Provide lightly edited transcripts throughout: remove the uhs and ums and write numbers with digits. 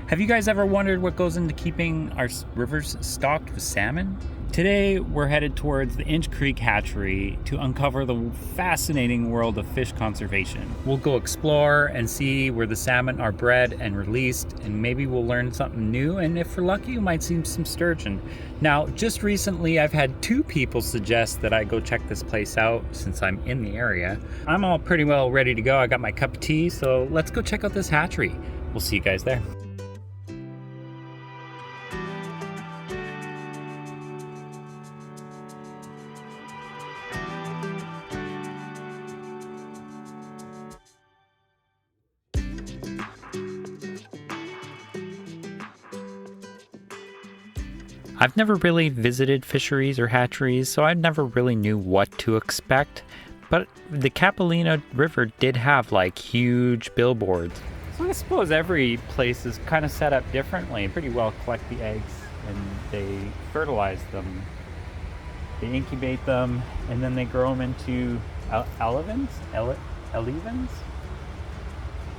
Have you guys ever wondered what goes into keeping our rivers stocked with salmon? Today, we're headed towards the Creek Hatchery to uncover the fascinating world of fish conservation. We'll go explore and see where the salmon are bred and released, and maybe we'll learn something new, and if we're lucky, we might see some sturgeon. Now, just recently, I've had 2 people suggest that I go check this place out since I'm in the area. I'm all pretty well ready to go. I got my cup of tea, so let's go check out this hatchery. We'll see you guys there. I've never really visited fisheries or hatcheries, so I never really knew what to expect, but the Capilano River did have like huge billboards. So I suppose every place is kind of set up differently. Pretty well collect the eggs and they fertilize them. They incubate them and then they grow them into elevens?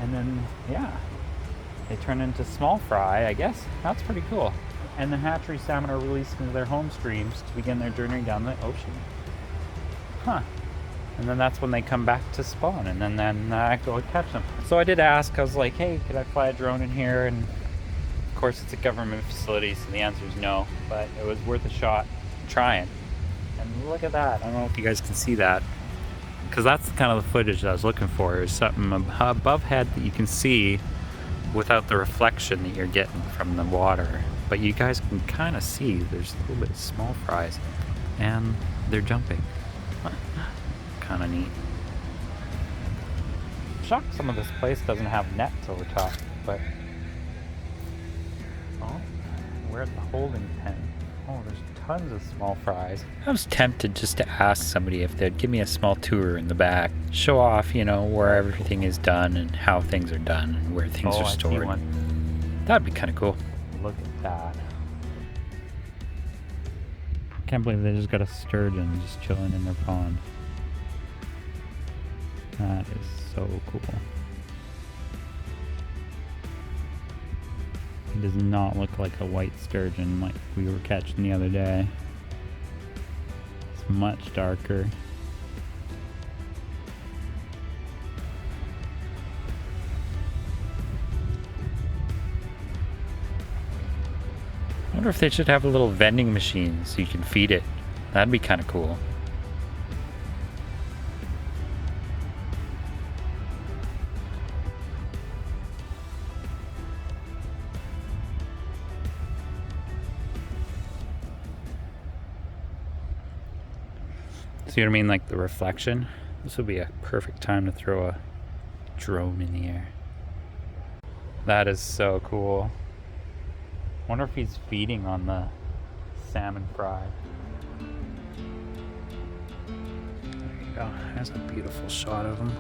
And then, yeah, they turn into small fry, I guess. That's pretty cool. And the hatchery salmon are released into their home streams to begin their journey down the ocean. Huh. And then that's when they come back to spawn, and then I go and catch them. So I did ask, I was like, hey, could I fly a drone in here? And of course it's a government facility, so the answer is no, but it was worth a shot trying. And look at that. I don't know if you guys can see that, because that's kind of the footage I was looking for, is something above head that you can see without the reflection that you're getting from the water. But you guys can kind of see there's a little bit of small fries and they're jumping. Kind of neat. Shocked some of this place doesn't have nets over top, but oh, we're at the holding pen. Oh, there's tons of small fries. I was tempted just to ask somebody if they'd give me a small tour in the back, show off, you know, where everything is done and how things are done and where things are stored. I see one. That'd be kind of cool. Look at that. Can't believe they just got a sturgeon just chilling in their pond. That is so cool. It does not look like a white sturgeon like we were catching the other day. It's much darker. I wonder if they should have a little vending machine so you can feed it. That'd be kind of cool. See what I mean? Like the reflection? This would be a perfect time to throw a drone in the air. That is so cool. Wonder if he's feeding on the salmon fry. There you go. That's a beautiful shot of him.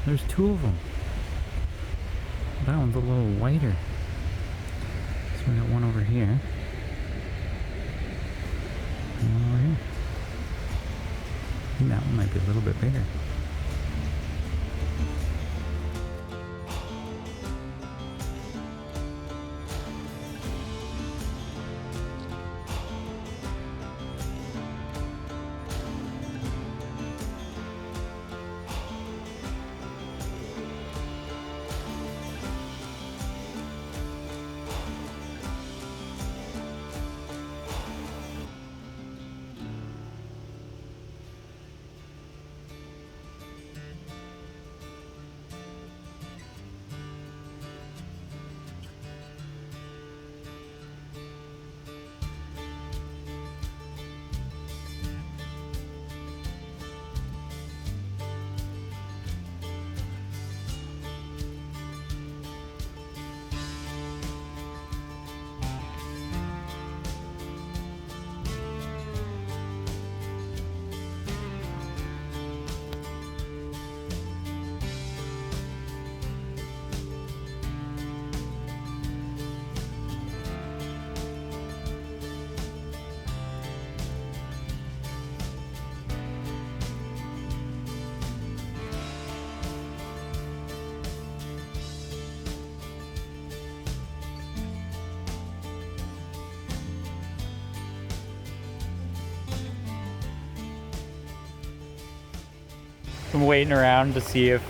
There's 2 of them. That one's a little whiter. So we got one over here. And one over here. I think that one might be a little bit bigger. I'm waiting around to see if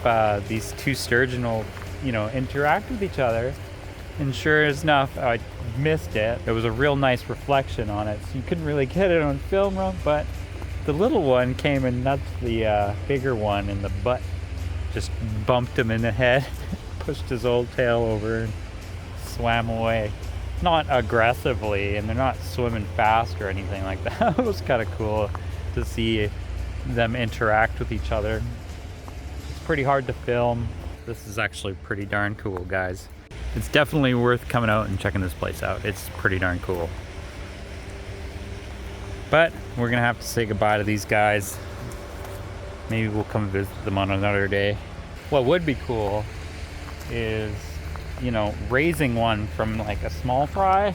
these two sturgeon will, you know, interact with each other. And sure enough, I missed it. There was a real nice reflection on it, so you couldn't really get it on film, but the little one came and nudged the bigger one in the butt. Just bumped him in the head, pushed his old tail over and swam away. Not aggressively, and they're not swimming fast or anything like that. It was kind of cool to see them interact with each other. It's pretty hard to film. This is actually pretty darn cool, guys. It's definitely worth coming out and checking this place out. It's pretty darn cool. But we're gonna have to say goodbye to these guys. Maybe we'll come visit them on another day. What would be cool is, you know, raising one from like a small fry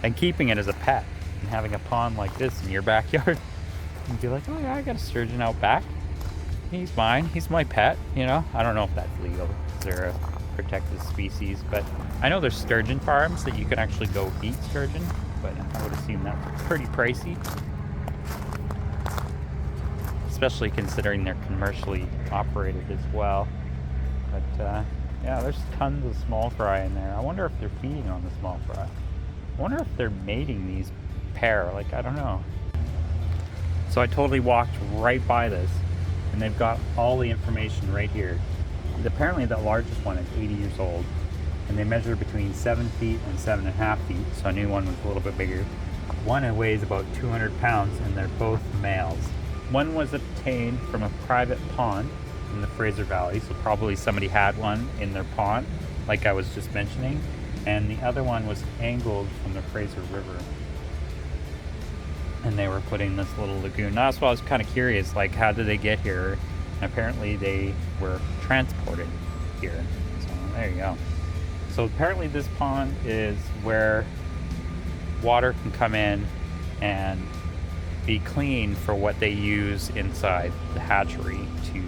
and keeping it as a pet and having a pond like this in your backyard. And be like, oh yeah, I got a sturgeon out back. He's mine, he's my pet, you know? I don't know if that's legal. They're a protected species, but I know there's sturgeon farms that you can actually go eat sturgeon, but I would assume that's pretty pricey. Especially considering they're commercially operated as well. But yeah, there's tons of small fry in there. I wonder if they're feeding on the small fry. I wonder if they're mating these pair, like, I don't know. So I totally walked right by this, and they've got all the information right here. Apparently the largest one is 80 years old, and they measure between 7 feet and 7.5 feet, so I knew one was a little bit bigger. One weighs about 200 pounds, and they're both males. One was obtained from a private pond in the Fraser Valley, so probably somebody had one in their pond, like I was just mentioning, and the other one was angled from the Fraser River. And they were putting this little lagoon. That's why I was kind of curious, like, how did they get here? And apparently they were transported here. So there you go. So apparently this pond is where water can come in and be clean for what they use inside the hatchery to,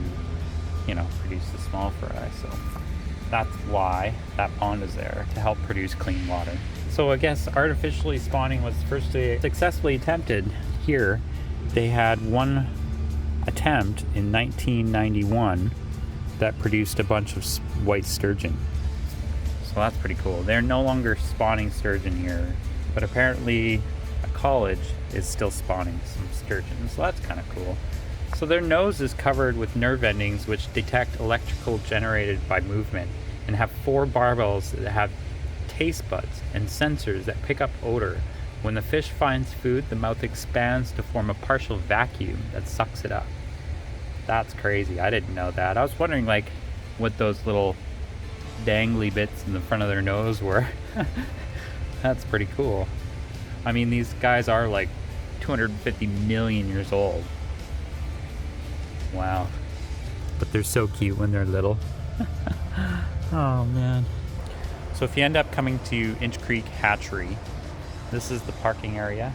you know, produce the small fry. So that's why that pond is there, to help produce clean water. So I guess artificially spawning was first successfully attempted here. They had one attempt in 1991 that produced a bunch of white sturgeon. So that's pretty cool. They're no longer spawning sturgeon here, but apparently a college is still spawning some sturgeon, so that's kind of cool. So their nose is covered with nerve endings which detect electrical generated by movement, and have 4 barbels that have taste buds and sensors that pick up odor. When the fish finds food, the mouth expands to form a partial vacuum that sucks it up. That's crazy. I didn't know that. I was wondering, like, what those little dangly bits in the front of their nose were. That's pretty cool. I mean, these guys are like 250 million years old. Wow. But they're so cute when they're little. Oh man. So if you end up coming to Inch Creek Hatchery, this is the parking area,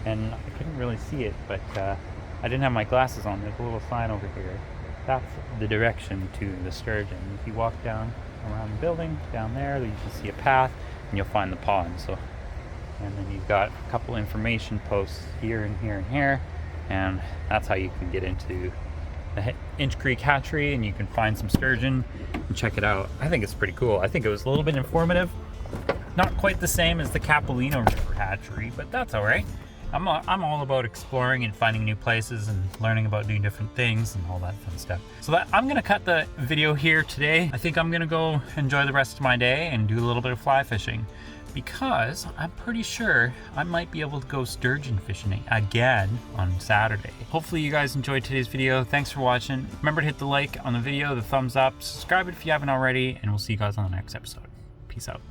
and I couldn't really see it, but I didn't have my glasses on. There's a little sign over here. That's the direction to the sturgeon. If you walk down around the building, down there, you can see a path, and you'll find the pond. So, and then you've got a couple information posts here and here and here, and that's how you can get into the Inch Creek Hatchery, and you can find some sturgeon and check it out. I think it's pretty cool. I think it was a little bit informative. Not quite the same as the Capilino River Hatchery, but that's all right. I'm all about exploring and finding new places and learning about doing different things and all that fun stuff. So I'm gonna cut the video here today. I think I'm gonna go enjoy the rest of my day and do a little bit of fly fishing, because I'm pretty sure I might be able to go sturgeon fishing again on Saturday. Hopefully you guys enjoyed today's video. Thanks for watching. Remember to hit the like on the video, the thumbs up, subscribe if you haven't already, and we'll see you guys on the next episode. Peace out.